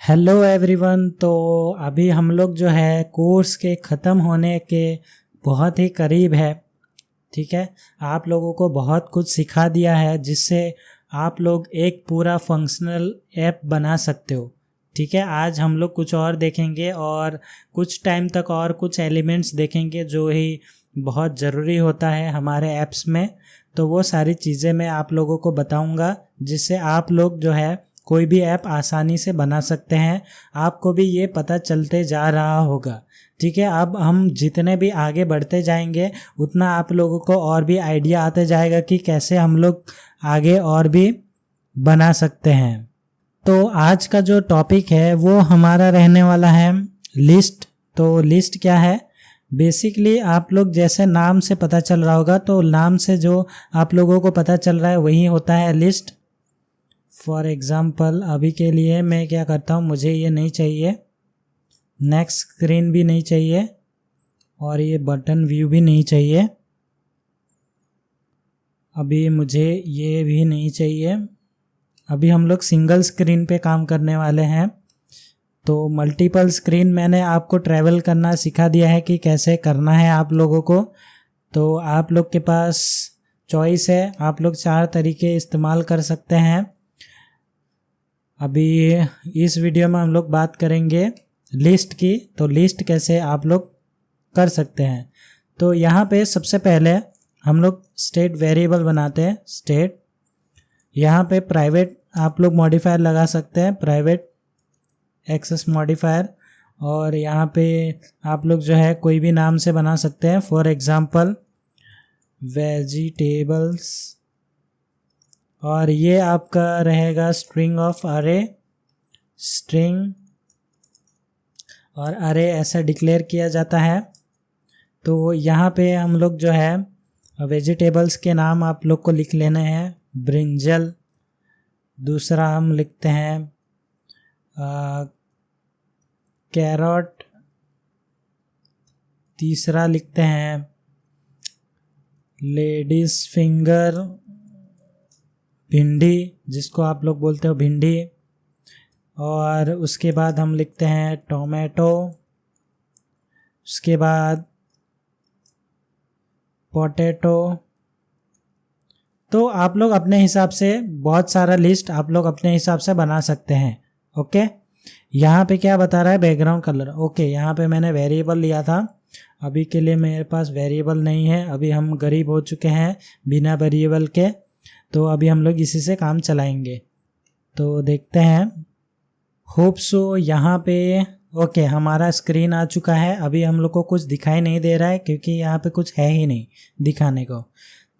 Hello everyone. तो अभी हम लोग जो है कोर्स के ख़त्म होने के बहुत ही करीब है। ठीक है, आप लोगों को बहुत कुछ सिखा दिया है जिससे आप लोग एक पूरा फंक्शनल ऐप बना सकते हो। ठीक है, आज हम लोग कुछ और देखेंगे और कुछ टाइम तक और कुछ एलिमेंट्स देखेंगे जो ही बहुत ज़रूरी होता है हमारे ऐप्स में। तो वो सारी चीज़ें मैं आप लोगों को बताऊंगा जिससे आप लोग जो है कोई भी ऐप आसानी से बना सकते हैं। आपको भी ये पता चलते जा रहा होगा। ठीक है, अब हम जितने भी आगे बढ़ते जाएंगे उतना आप लोगों को और भी आइडिया आते जाएगा कि कैसे हम लोग आगे और भी बना सकते हैं। तो आज का जो टॉपिक है वो हमारा रहने वाला है लिस्ट। तो लिस्ट क्या है? बेसिकली आप लोग जैसे नाम से पता चल रहा होगा, तो नाम से जो आप लोगों को पता चल रहा है वही होता है लिस्ट। फॉर एग्ज़ाम्पल अभी के लिए मैं क्या करता हूँ, मुझे ये नहीं चाहिए, नेक्स्ट स्क्रीन भी नहीं चाहिए और ये बटन व्यू भी नहीं चाहिए। अभी मुझे ये भी नहीं चाहिए। अभी हम लोग सिंगल स्क्रीन पे काम करने वाले हैं। तो मल्टीपल स्क्रीन मैंने आपको ट्रैवल करना सिखा दिया है कि कैसे करना है आप लोगों को। तो आप लोग के पास चॉइस है, आप लोग 4 तरीके इस्तेमाल कर सकते हैं। अभी इस वीडियो में हम लोग बात करेंगे लिस्ट की। तो लिस्ट कैसे आप लोग कर सकते हैं। तो यहाँ पे सबसे पहले हम लोग स्टेट वेरिएबल बनाते हैं। स्टेट, यहाँ पे प्राइवेट आप लोग मॉडिफायर लगा सकते हैं, प्राइवेट एक्सेस मॉडिफायर। और यहाँ पे आप लोग जो है कोई भी नाम से बना सकते हैं। फॉर एग्ज़ाम्पल वेजिटेबल्स, और ये आपका रहेगा स्ट्रिंग ऑफ अरे, स्ट्रिंग और अरे ऐसा डिक्लेयर किया जाता है। तो यहाँ पे हम लोग जो है वेजिटेबल्स के नाम आप लोग को लिख लेने हैं। ब्रिंजल, दूसरा हम लिखते हैं कैरट, तीसरा लिखते हैं लेडीज फिंगर, भिंडी जिसको आप लोग बोलते हो भिंडी। और उसके बाद हम लिखते हैं टोमेटो, उसके बाद पोटैटो। तो आप लोग अपने हिसाब से बहुत सारा लिस्ट आप लोग अपने हिसाब से बना सकते हैं। ओके, यहाँ पे क्या बता रहा है बैकग्राउंड कलर। ओके, यहाँ पे मैंने वेरिएबल लिया था, अभी के लिए मेरे पास वेरिएबल नहीं है। अभी हम गरीब हो चुके हैं बिना वेरिएबल के, तो अभी हम लोग इसी से काम चलाएंगे। तो देखते हैं, होप सो यहाँ पे ओके हमारा स्क्रीन आ चुका है। अभी हम लोग को कुछ दिखाई नहीं दे रहा है क्योंकि यहाँ पे कुछ है ही नहीं दिखाने को।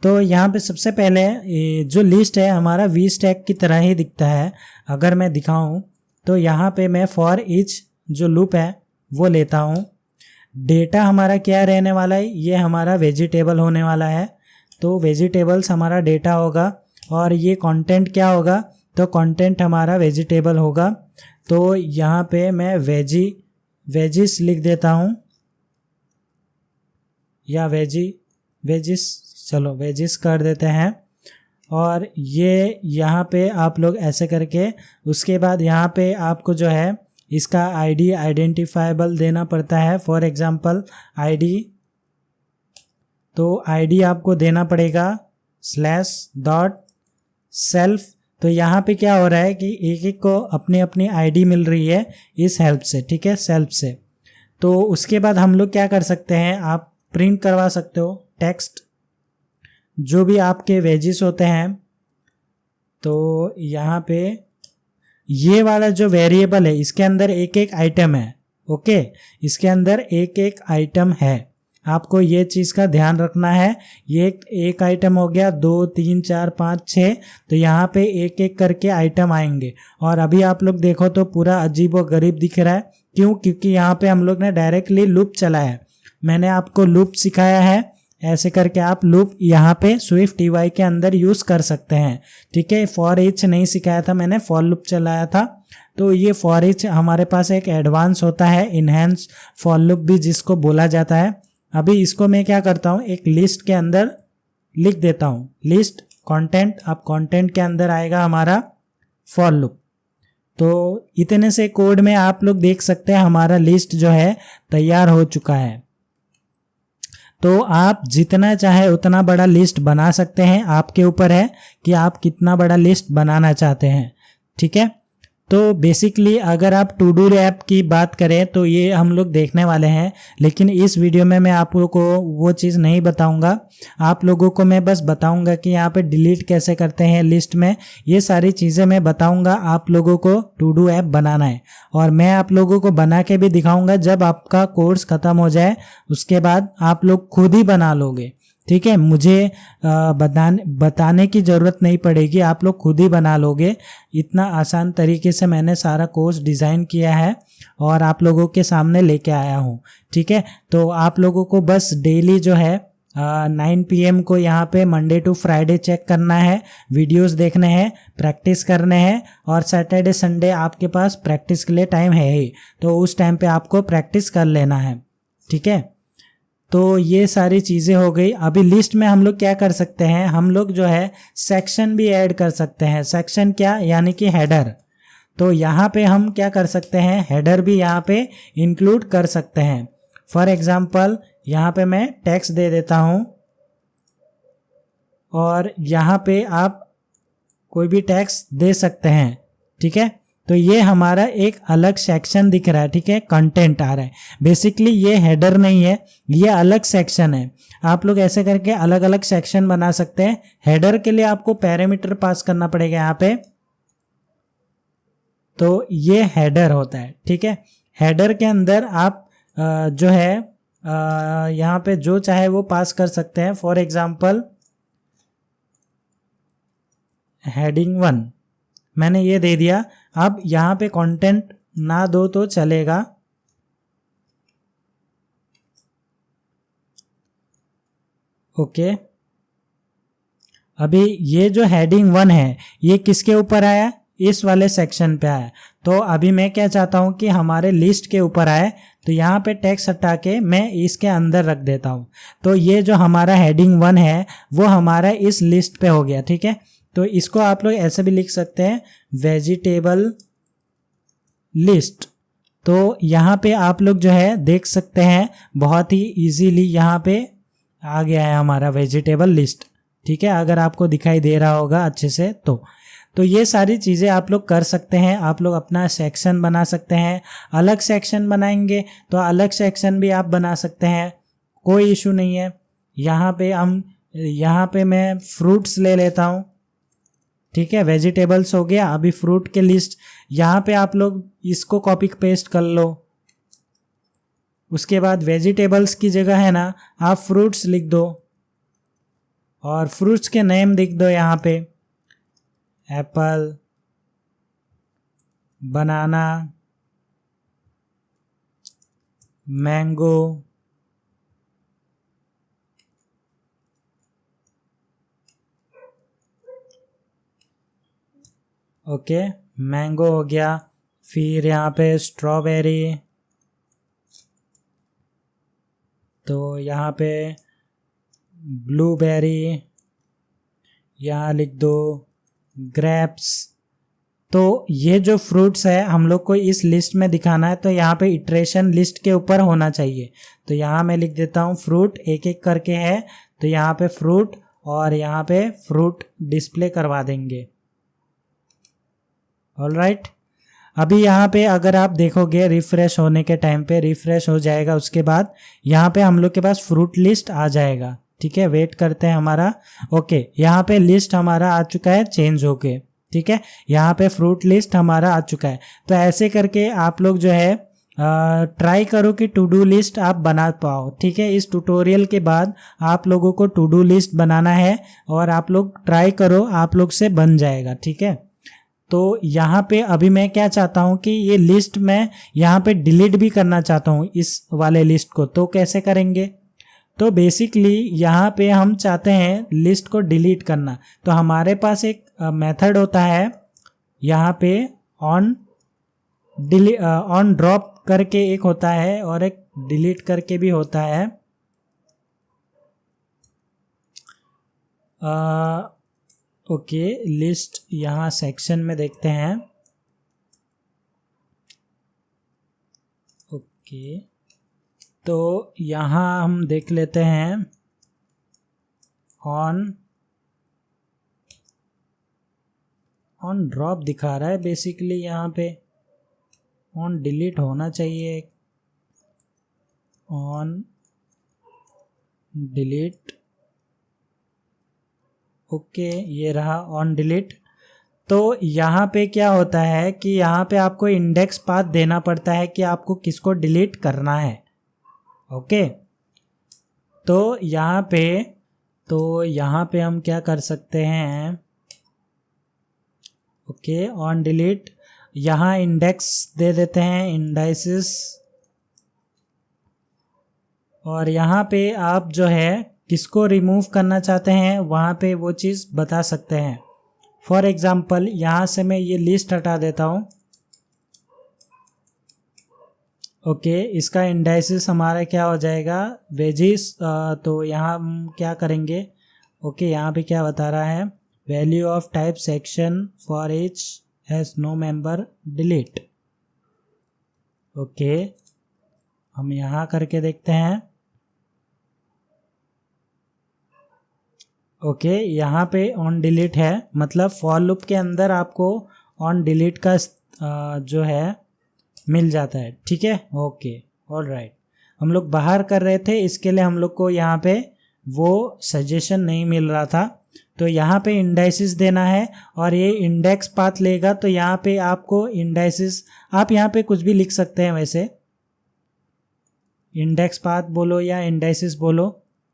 तो यहाँ पे सबसे पहले जो लिस्ट है हमारा वी स्टैक की तरह ही दिखता है। अगर मैं दिखाऊँ तो यहाँ पे मैं फॉर ईच जो लूप है वो लेता हूँ। डेटा हमारा क्या रहने वाला है, ये हमारा वेजिटेबल होने वाला है। तो वेजिटेबल्स हमारा डेटा होगा और ये कंटेंट क्या होगा, तो कंटेंट हमारा वेजिटेबल होगा। तो यहाँ पे मैं वेजिस लिख देता हूँ, या वेजिस, चलो वेजिस कर देते हैं। और ये यहाँ पे आप लोग ऐसे करके, उसके बाद यहाँ पे आपको जो है इसका आईडी आइडेंटिफाइबल देना पड़ता है। फॉर एग्जांपल आईडी, तो आईडी आपको देना पड़ेगा /.self। तो यहाँ पे क्या हो रहा है कि एक एक को अपनी अपनी आईडी मिल रही है इस हेल्प से। ठीक है, सेल्फ से। तो उसके बाद हम लोग क्या कर सकते हैं, आप प्रिंट करवा सकते हो टेक्स्ट जो भी आपके वेजिस होते हैं। तो यहाँ पे ये वाला जो वेरिएबल है इसके अंदर एक एक आइटम है। ओके, इसके अंदर एक एक आइटम है, आपको ये चीज़ का ध्यान रखना है। ये एक आइटम हो गया, 2 3 4 5 6, तो यहाँ पे एक एक करके आइटम आएंगे। और अभी आप लोग देखो तो पूरा अजीब व गरीब दिख रहा है। क्यों? क्योंकि यहाँ पे हम लोग ने डायरेक्टली लूप चलाया है। मैंने आपको लूप सिखाया है, ऐसे करके आप लूप यहाँ पे स्विफ्ट यूआई के अंदर यूज़ कर सकते हैं। ठीक है, फॉर ईच नहीं सिखाया था मैंने, फॉर लूप चलाया था। तो ये फॉर ईच हमारे पास एक एडवांस होता है, इनहेंस फॉर लूप भी जिसको बोला जाता है। अभी इसको मैं क्या करता हूँ, एक लिस्ट के अंदर लिख देता हूँ, लिस्ट कंटेंट। अब कंटेंट के अंदर आएगा हमारा फॉर लूप। तो इतने से कोड में आप लोग देख सकते हैं हमारा लिस्ट जो है तैयार हो चुका है। तो आप जितना चाहे उतना बड़ा लिस्ट बना सकते हैं, आपके ऊपर है कि आप कितना बड़ा लिस्ट बनाना चाहते हैं। ठीक है, तो बेसिकली अगर आप टू डू ऐप की बात करें तो ये हम लोग देखने वाले हैं, लेकिन इस वीडियो में मैं आप लोगों को वो चीज़ नहीं बताऊंगा। आप लोगों को मैं बस बताऊंगा कि यहाँ पे डिलीट कैसे करते हैं लिस्ट में, ये सारी चीज़ें मैं बताऊंगा। आप लोगों को टू डू ऐप बनाना है और मैं आप लोगों को बना के भी दिखाऊंगा। जब आपका कोर्स ख़त्म हो जाए उसके बाद आप लोग खुद ही बना लोगे। ठीक है, मुझे बताने की ज़रूरत नहीं पड़ेगी, आप लोग खुद ही बना लोगे। इतना आसान तरीके से मैंने सारा कोर्स डिज़ाइन किया है और आप लोगों के सामने लेके आया हूँ। ठीक है, तो आप लोगों को बस डेली जो है 9 PM को यहाँ पे मंडे टू फ्राइडे चेक करना है, वीडियोस देखने हैं, प्रैक्टिस करने हैं, और सैटरडे संडे आपके पास प्रैक्टिस के लिए टाइम है ही, तो उस टाइम पे आपको प्रैक्टिस कर लेना है। ठीक है, तो ये सारी चीज़ें हो गई। अभी लिस्ट में हम लोग क्या कर सकते हैं, हम लोग जो है सेक्शन भी ऐड कर सकते हैं। सेक्शन क्या, यानी कि हेडर। तो यहाँ पे हम क्या कर सकते हैं, हेडर भी यहाँ पे इंक्लूड कर सकते हैं। फॉर एग्जांपल यहाँ पे मैं टेक्स्ट दे देता हूँ और यहाँ पे आप कोई भी टेक्स्ट दे सकते हैं। ठीक है, तो ये हमारा एक अलग सेक्शन दिख रहा है। ठीक है, कंटेंट आ रहा है। बेसिकली ये हेडर नहीं है, ये अलग सेक्शन है। आप लोग ऐसे करके अलग अलग सेक्शन बना सकते हैं। हेडर के लिए आपको पैरामीटर पास करना पड़ेगा यहाँ पे, तो ये हेडर होता है। ठीक है, हेडर के अंदर आप जो है यहाँ पे जो चाहे वो पास कर सकते हैं। फॉर एग्जाम्पल हेडिंग 1 मैंने ये दे दिया। अब यहाँ पे कंटेंट ना दो तो चलेगा। ओके, अभी ये जो हेडिंग 1 है ये किसके ऊपर आया, इस वाले सेक्शन पे आया। तो अभी मैं क्या चाहता हूँ कि हमारे लिस्ट के ऊपर आए, तो यहाँ पे टेक्स्ट हटा के मैं इसके अंदर रख देता हूँ। तो ये जो हमारा हेडिंग 1 है वो हमारा इस लिस्ट पे हो गया। ठीक है, तो इसको आप लोग ऐसे भी लिख सकते हैं, वेजिटेबल लिस्ट। तो यहाँ पे आप लोग जो है देख सकते हैं बहुत ही इजीली यहाँ पे आ गया है हमारा वेजिटेबल लिस्ट। ठीक है, अगर आपको दिखाई दे रहा होगा अच्छे से तो ये सारी चीज़ें आप लोग कर सकते हैं। आप लोग अपना सेक्शन बना सकते हैं, अलग सेक्शन बनाएंगे तो अलग सेक्शन भी आप बना सकते हैं, कोई इशू नहीं है। यहाँ पे मैं फ्रूट्स ले लेता हूँ। ठीक है, वेजिटेबल्स हो गया। अभी फ्रूट के लिस्ट यहाँ पे आप लोग इसको कॉपी पेस्ट कर लो। उसके बाद वेजिटेबल्स की जगह है ना, आप फ्रूट्स लिख दो और फ्रूट्स के नेम लिख दो यहाँ पे, एप्पल, बनाना, मैंगो, ओके, मैंगो हो गया। फिर यहाँ पे स्ट्रॉबेरी, तो यहाँ पे ब्लूबेरी, यहाँ लिख दो ग्रेप्स। तो ये जो फ्रूट्स है हम लोग को इस लिस्ट में दिखाना है, तो यहाँ पे इटरेशन लिस्ट के ऊपर होना चाहिए। तो यहाँ मैं लिख देता हूँ फ्रूट, एक एक करके है, तो यहाँ पे फ्रूट और यहाँ पे फ्रूट डिस्प्ले करवा देंगे। ऑलराइट, अभी यहाँ पे अगर आप देखोगे रिफ्रेश होने के टाइम पे रिफ्रेश हो जाएगा, उसके बाद यहाँ पे हम लोग के पास फ्रूट लिस्ट आ जाएगा। ठीक है, वेट करते हैं हमारा। ओके, यहाँ पे लिस्ट हमारा आ चुका है चेंज होके। ठीक है, यहाँ पे फ्रूट लिस्ट हमारा आ चुका है। तो ऐसे करके आप लोग जो है ट्राई करो कि टू डू लिस्ट आप बना पाओ। ठीक है, इस ट्यूटोरियल के बाद आप लोगों को टू डू लिस्ट बनाना है और आप लोग ट्राई करो, आप लोग से बन जाएगा। ठीक है, तो यहाँ पे अभी मैं क्या चाहता हूँ कि ये लिस्ट मैं यहाँ पे डिलीट भी करना चाहता हूँ इस वाले लिस्ट को। तो कैसे करेंगे, तो बेसिकली यहाँ पे हम चाहते हैं लिस्ट को डिलीट करना। तो हमारे पास एक मेथड होता है यहाँ पे ऑन ड्रॉप करके एक होता है और एक डिलीट करके भी होता है। ओके, लिस्ट यहाँ सेक्शन में देखते हैं। ओके, तो यहाँ हम देख लेते हैं ऑन ड्रॉप दिखा रहा है बेसिकली, यहाँ पे ऑन डिलीट होना चाहिए, ऑन डिलीट। ओके, ये रहा ऑन डिलीट। तो यहाँ पे क्या होता है कि यहाँ पे आपको इंडेक्स पाथ देना पड़ता है कि आपको किसको डिलीट करना है। ओके, तो यहाँ पे हम क्या कर सकते हैं, ओके, ऑन डिलीट, यहाँ इंडेक्स दे देते हैं, इंडाइसिस, और यहाँ पे आप जो है किसको रिमूव करना चाहते हैं वहाँ पे वो चीज़ बता सकते हैं। फॉर एग्जांपल यहाँ से मैं ये लिस्ट हटा देता हूँ। ओके, इसका इंडाइसिस हमारा क्या हो जाएगा, वेजिस। तो यहाँ हम क्या करेंगे, ओके, यहाँ पे क्या बता रहा है, value of type section for each has no member delete. Okay, हम यहाँ करके देखते हैं। ओके, यहाँ पे ऑन डिलीट है, मतलब फॉर लूप के अंदर आपको ऑन डिलीट का जो है मिल जाता है। ठीक है, ओके, ऑलराइट। हम लोग बाहर कर रहे थे, इसके लिए हम लोग को यहाँ पे वो सजेशन नहीं मिल रहा था। तो यहाँ पे इंडाइसिस देना है और ये इंडेक्स पाथ लेगा, तो यहाँ पे आपको इंडाइसिस, आप यहाँ पे कुछ भी लिख सकते हैं, वैसे इंडेक्स पाथ बोलो या इंडाइसिस बोलो।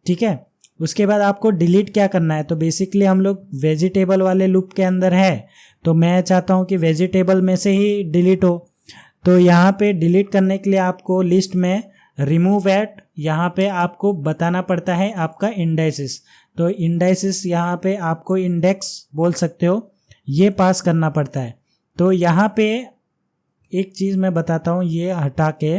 ठीक है, उसके बाद आपको डिलीट क्या करना है, तो बेसिकली हम लोग वेजिटेबल वाले लूप के अंदर है, तो मैं चाहता हूँ कि वेजिटेबल में से ही डिलीट हो। तो यहाँ पे डिलीट करने के लिए आपको लिस्ट में रिमूव एट, यहाँ पे आपको बताना पड़ता है आपका इंडाइसिस। तो इंडाइसिस यहाँ पे आपको इंडेक्स बोल सकते हो, ये पास करना पड़ता है। तो यहाँ पे एक चीज़ मैं बताता हूँ, ये हटा के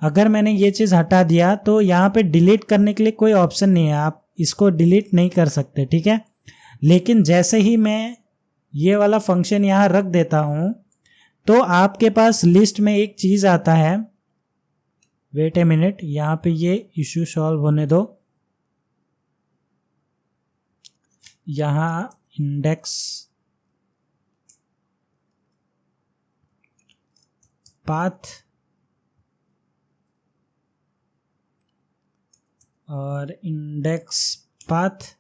अगर मैंने ये चीज़ हटा दिया तो यहाँ पे डिलीट करने के लिए कोई ऑप्शन नहीं है, आप इसको डिलीट नहीं कर सकते। ठीक है, लेकिन जैसे ही मैं ये वाला फंक्शन यहाँ रख देता हूँ तो आपके पास लिस्ट में एक चीज़ आता है, वेट ए मिनट, यहाँ पे ये इशू सॉल्व होने दो। यहाँ इंडेक्स पाथ और इंडेक्स पाथ,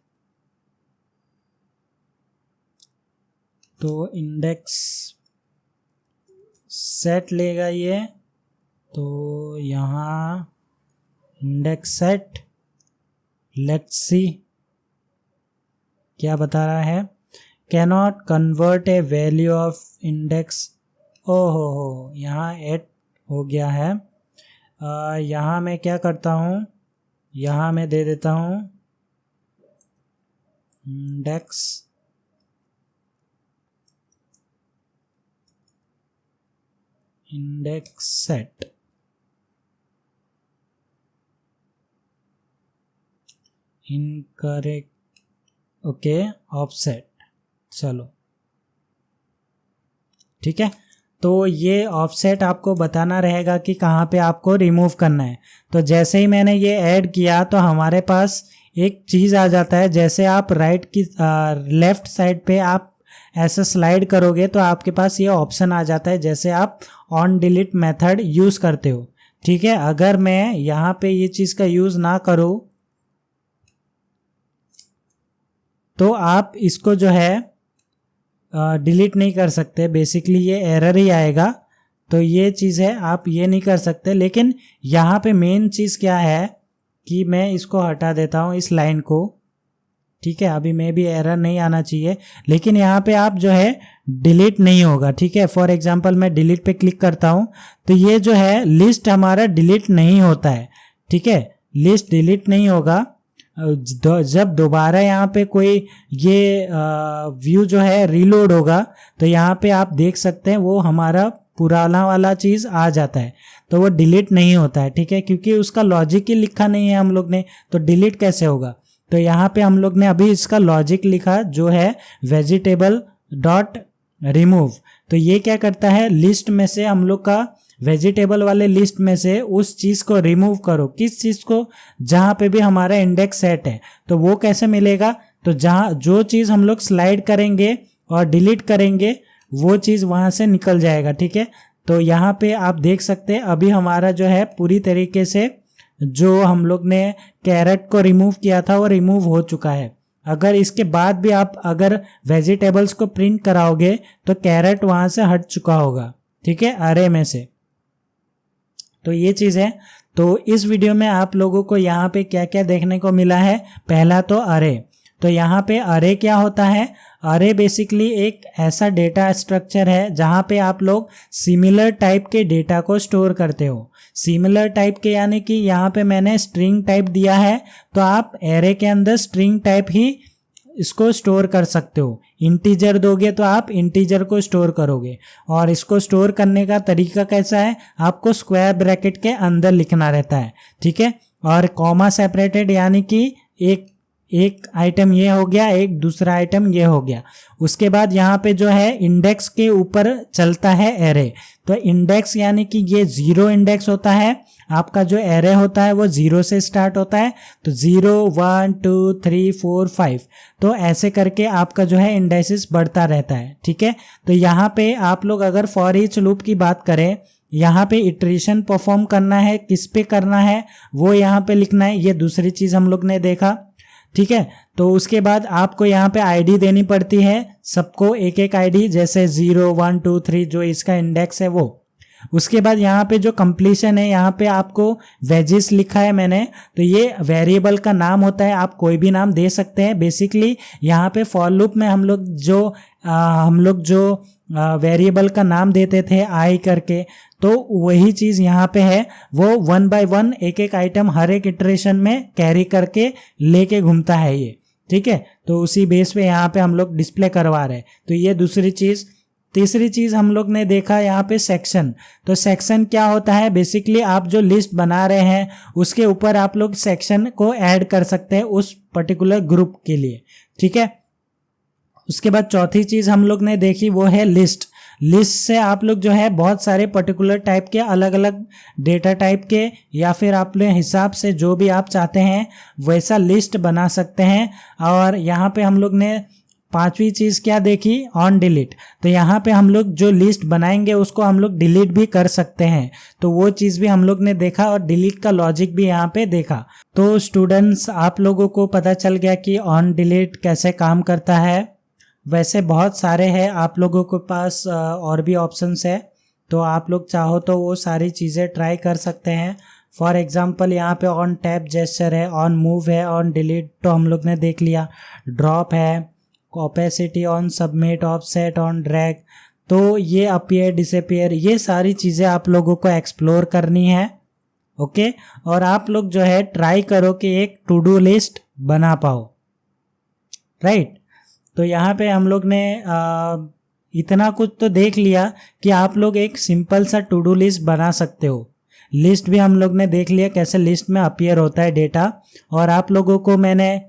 तो इंडेक्स सेट लेगा ये, तो यहाँ इंडेक्स सेट, लेट्स सी क्या बता रहा है, cannot convert A value of index. ओहो, यहाँ 8 हो गया है। यहाँ मैं क्या करता हूँ, यहाँ मैं दे देता हूँ index set, incorrect, okay, offset. चलो ठीक है, तो ये ऑफसेट आपको बताना रहेगा कि कहाँ पे आपको रिमूव करना है। तो जैसे ही मैंने ये ऐड किया तो हमारे पास एक चीज़ आ जाता है, जैसे आप राइट की लेफ्ट साइड पे आप ऐसा स्लाइड करोगे तो आपके पास ये ऑप्शन आ जाता है, जैसे आप ऑन डिलीट मेथड यूज़ करते हो। ठीक है, अगर मैं यहाँ पे ये चीज़ का यूज़ ना करूँ तो आप इसको जो है डिलीट नहीं कर सकते, बेसिकली ये एरर ही आएगा। तो ये चीज़ है, आप ये नहीं कर सकते। लेकिन यहाँ पे मेन चीज़ क्या है कि मैं इसको हटा देता हूँ, इस लाइन को। ठीक है, अभी में भी एरर नहीं आना चाहिए, लेकिन यहाँ पे आप जो है डिलीट नहीं होगा। ठीक है, फॉर एग्जांपल मैं डिलीट पे क्लिक करता हूँ तो ये जो है लिस्ट हमारा डिलीट नहीं होता है। ठीक है, लिस्ट डिलीट नहीं होगा। जब दोबारा यहाँ पे कोई ये व्यू जो है रीलोड होगा तो यहाँ पे आप देख सकते हैं वो हमारा पुराना वाला चीज़ आ जाता है, तो वो डिलीट नहीं होता है। ठीक है, क्योंकि उसका लॉजिक ही लिखा नहीं है हम लोग ने, तो डिलीट कैसे होगा। तो यहाँ पे हम लोग ने अभी इसका लॉजिक लिखा जो है वेजिटेबल डॉट रिमूव। तो ये क्या करता है, लिस्ट में से हम लोग का वेजिटेबल वाले लिस्ट में से उस चीज़ को रिमूव करो, किस चीज़ को, जहाँ पे भी हमारा इंडेक्स सेट है। तो वो कैसे मिलेगा, तो जहाँ जो चीज़ हम लोग स्लाइड करेंगे और डिलीट करेंगे वो चीज़ वहाँ से निकल जाएगा, ठीक है। तो यहाँ पे आप देख सकते हैं अभी हमारा जो है पूरी तरीके से जो हम लोग ने कैरेट को रिमूव किया था वो रिमूव हो चुका है। अगर इसके बाद भी आप अगर वेजिटेबल्स को प्रिंट कराओगे तो कैरेट वहाँ से हट चुका होगा, ठीक है, अरे में से। तो ये चीज़ है। तो इस वीडियो में आप लोगों को यहाँ पे क्या क्या देखने को मिला है, पहला तो अरे। तो यहाँ पे अरे क्या होता है, अरे बेसिकली एक ऐसा डेटा स्ट्रक्चर है जहाँ पे आप लोग सिमिलर टाइप के डेटा को स्टोर करते हो। सिमिलर टाइप के यानी कि यहाँ पे मैंने स्ट्रिंग टाइप दिया है तो आप एरे के अंदर स्ट्रिंग टाइप ही इसको स्टोर कर सकते हो। इंटीजर दोगे तो आप इंटीजर को स्टोर करोगे, और इसको स्टोर करने का तरीका कैसा है, आपको स्क्वायर ब्रैकेट के अंदर लिखना रहता है, ठीक है। और कॉमा सेपरेटेड यानी कि एक आइटम ये हो गया, एक दूसरा आइटम ये हो गया। उसके बाद यहाँ पे जो है इंडेक्स के ऊपर चलता है एरे। तो इंडेक्स यानी कि ये 0 इंडेक्स होता है, आपका जो एरे होता है वो 0 से स्टार्ट होता है। तो 0 1 2 3 4 5 तो ऐसे करके आपका जो है इंडेक्सेस बढ़ता रहता है, ठीक है। तो यहाँ पे आप लोग अगर फॉर ईच लूप की बात करें, यहाँ पे इटरेशन परफॉर्म करना है, किस पे करना है वो यहाँ पे लिखना है, ये दूसरी चीज़ हम लोग ने देखा, ठीक है। तो उसके बाद आपको यहाँ पे आईडी देनी पड़ती है, सबको एक एक आईडी, जैसे 0 1 2 3 जो इसका इंडेक्स है वो। उसके बाद यहाँ पे जो कंप्लीशन है, यहाँ पे आपको वेजेस लिखा है मैंने, तो ये वेरिएबल का नाम होता है, आप कोई भी नाम दे सकते हैं। बेसिकली यहाँ पे फॉर लूप में हम लोग जो वेरिएबल का नाम देते थे आई करके, तो वही चीज़ यहाँ पे है, वो 1 बाय 1 एक एक आइटम हर एक इटरेशन में कैरी करके लेके घूमता है ये, ठीक है। तो उसी बेस पे यहाँ पे हम लोग डिस्प्ले करवा रहे हैं। तो ये दूसरी चीज़। तीसरी चीज़ हम लोग ने देखा यहाँ पे सेक्शन। तो सेक्शन क्या होता है, बेसिकली आप जो लिस्ट बना रहे हैं उसके ऊपर आप लोग सेक्शन को ऐड कर सकते हैं उस पर्टिकुलर ग्रुप के लिए, ठीक है। उसके बाद चौथी चीज़ हम लोग ने देखी वो है लिस्ट। लिस्ट से आप लोग जो है बहुत सारे पर्टिकुलर टाइप के अलग अलग डेटा टाइप के या फिर अपने हिसाब से जो भी आप चाहते हैं वैसा लिस्ट बना सकते हैं। और यहाँ पे हम लोग ने पांचवी चीज़ क्या देखी, ऑन डिलीट। तो यहाँ पे हम लोग जो लिस्ट बनाएंगे उसको हम लोग डिलीट भी कर सकते हैं, तो वो चीज़ भी हम लोग ने देखा और डिलीट का लॉजिक भी यहाँ पे देखा। तो स्टूडेंट्स, आप लोगों को पता चल गया कि ऑन डिलीट कैसे काम करता है। वैसे बहुत सारे हैं, आप लोगों के पास और भी ऑप्शंस है, तो आप लोग चाहो तो वो सारी चीज़ें ट्राई कर सकते हैं। फॉर एग्जांपल यहाँ पे ऑन टैप जेस्चर है, ऑन मूव है, ऑन डिलीट तो हम लोग ने देख लिया, ड्रॉप है, opacity, on submit, offset, on drag. तो ये अपीयर डिसअपीयर, ये सारी चीज़ें आप लोगों को एक्सप्लोर करनी है, ओके। और आप लोग जो है ट्राई करो कि एक टू डू लिस्ट बना पाओ, राइट। तो यहाँ पे हम लोग ने इतना कुछ तो देख लिया कि आप लोग एक सिंपल सा टू डू लिस्ट बना सकते हो। लिस्ट भी हम लोग ने देख लिया कैसे लिस्ट में अपीयर होता है डेटा, और आप लोगों को मैंने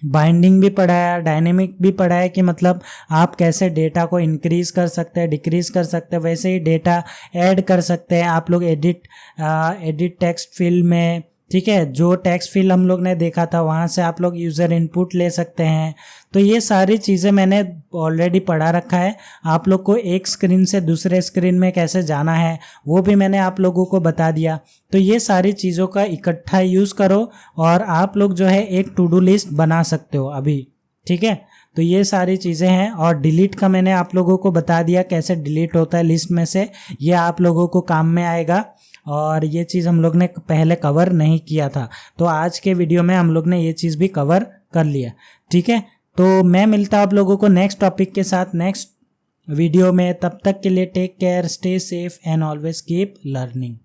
बाइंडिंग भी पढ़ाया, डायनेमिक भी पढ़ाया कि मतलब आप कैसे डेटा को इंक्रीज कर सकते हैं, डिक्रीज कर सकते हैं, वैसे ही डेटा ऐड कर सकते हैं आप लोग एडिट टेक्स्ट फील्ड में, ठीक है। जो टेक्स्ट फील्ड हम लोग ने देखा था वहाँ से आप लोग यूज़र इनपुट ले सकते हैं। तो ये सारी चीज़ें मैंने ऑलरेडी पढ़ा रखा है। आप लोग को एक स्क्रीन से दूसरे स्क्रीन में कैसे जाना है वो भी मैंने आप लोगों को बता दिया। तो ये सारी चीज़ों का इकट्ठा यूज़ करो और आप लोग जो है एक टू डू लिस्ट बना सकते हो अभी, ठीक है। तो ये सारी चीज़ें हैं, और डिलीट का मैंने आप लोगों को बता दिया कैसे डिलीट होता है लिस्ट में से, ये आप लोगों को काम में आएगा। और ये चीज़ हम लोग ने पहले कवर नहीं किया था, तो आज के वीडियो में हम लोग ने ये चीज़ भी कवर कर लिया, ठीक है। तो मैं मिलता हूँ आप लोगों को नेक्स्ट टॉपिक के साथ नेक्स्ट वीडियो में। तब तक के लिए take care, stay safe and always keep learning.